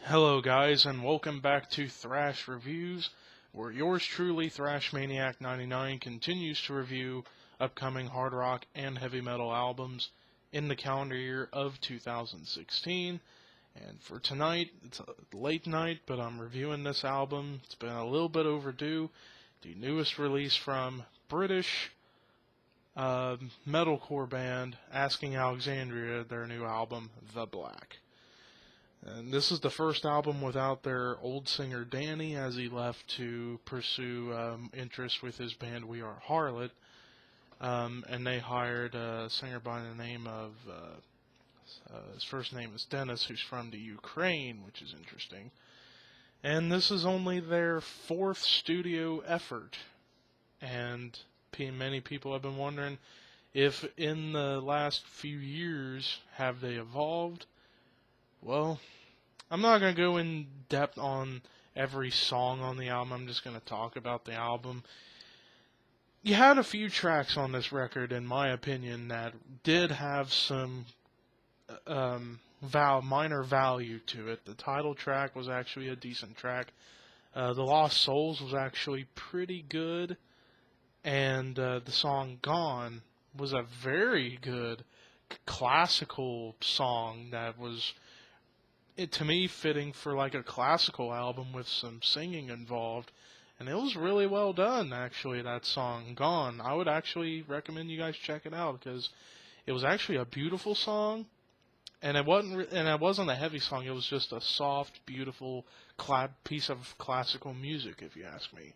Hello guys, and welcome back to Thrash Reviews, where yours truly, Thrash Maniac 99, continues to review upcoming hard rock and heavy metal albums in the calendar year of 2016. And for tonight, it's a late night, but I'm reviewing this album. It's been a little bit overdue. The newest release from British metalcore band Asking Alexandria, their new album, The Black. And this is the first album without their old singer Danny, as he left to pursue interest with his band We Are Harlot. And they hired a singer by the name of, his first name is Dennis, who's from the Ukraine, which is interesting. And this is only their fourth studio effort. And many people have been wondering if in the last few years have they evolved. Well, I'm not going to go in depth on every song on the album. I'm just going to talk about the album. You had a few tracks on this record, in my opinion, that did have some minor value to it. The title track was actually a decent track. The Lost Souls was actually pretty good. And the song Gone was a very good classical song that was, to me, fitting for like a classical album with some singing involved. And it was really well done, actually, that song, Gone. I would actually recommend you guys check it out, because it was actually a beautiful song, and it wasn't a heavy song. It was just a soft, beautiful piece of classical music, if you ask me,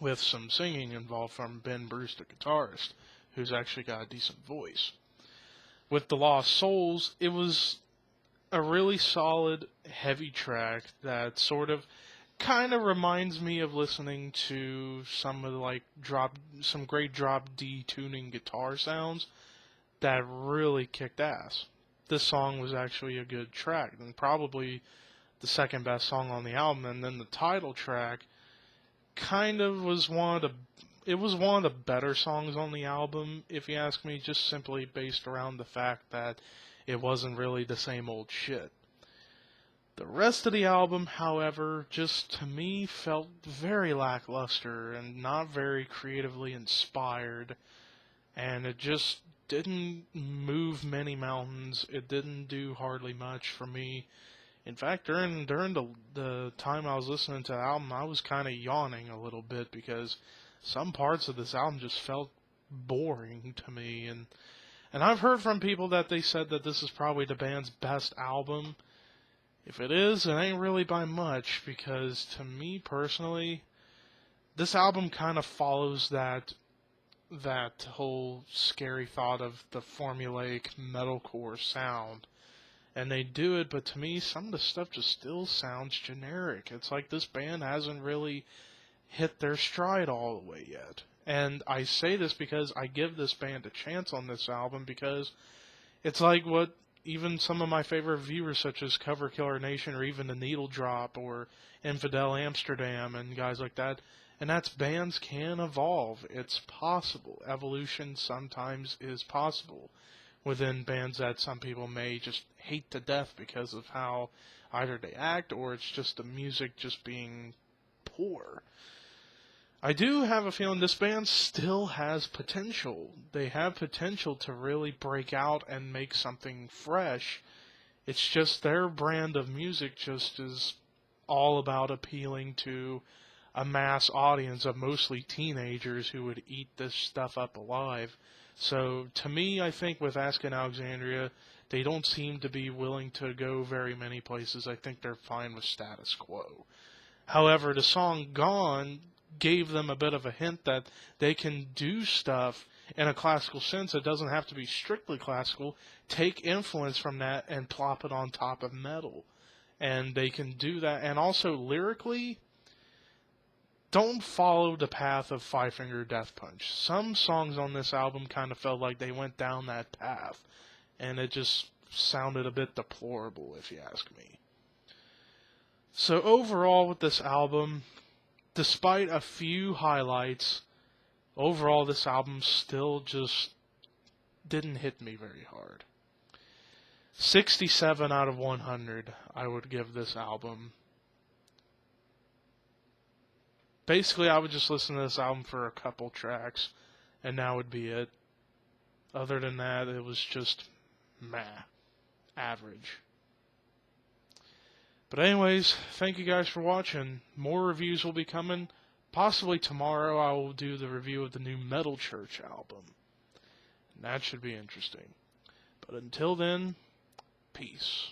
with some singing involved from Ben Bruce, the guitarist, who's actually got a decent voice. With The Lost Souls, it was a really solid, heavy track that kind of reminds me of listening to some great drop D tuning guitar sounds that really kicked ass. This song was actually a good track, and probably the second best song on the album. And then the title track kind of was one of the better songs on the album, if you ask me, just simply based around the fact that it wasn't really the same old shit. The rest of the album, however, just to me felt very lackluster and not very creatively inspired, and it just didn't move many mountains. It didn't do hardly much for me. In fact, during the time I was listening to the album, I was kind of yawning a little bit, because some parts of this album just felt boring to me. And I've heard from people that they said that this is probably the band's best album. If it is, it ain't really by much, because to me personally, this album kind of follows that whole scary thought of the formulaic metalcore sound. And they do it, but to me, some of the stuff just still sounds generic. It's like this band hasn't really hit their stride all the way yet. And I say this because I give this band a chance on this album, because it's like what even some of my favorite viewers, such as Cover Killer Nation or even The Needle Drop or Infidel Amsterdam and guys like that, and that's bands can evolve. It's possible. Evolution sometimes is possible within bands that some people may just hate to death because of how either they act or it's just the music just being poor. I do have a feeling this band still has potential. They have potential to really break out and make something fresh. It's just their brand of music just is all about appealing to a mass audience of mostly teenagers who would eat this stuff up alive. So, to me, I think with Asking Alexandria, they don't seem to be willing to go very many places. I think they're fine with status quo. However, the song Gone gave them a bit of a hint that they can do stuff in a classical sense. It doesn't have to be strictly classical. Take influence from that and plop it on top of metal. And they can do that. And also, lyrically, don't follow the path of Five Finger Death Punch. Some songs on this album kind of felt like they went down that path, and it just sounded a bit deplorable, if you ask me. So overall with this album, despite a few highlights, overall this album still just didn't hit me very hard. 67 out of 100 I would give this album. Basically, I would just listen to this album for a couple tracks, and that would be it. Other than that, it was just meh. Average. But anyways, thank you guys for watching. More reviews will be coming. Possibly tomorrow I will do the review of the new Metal Church album. And that should be interesting. But until then, peace.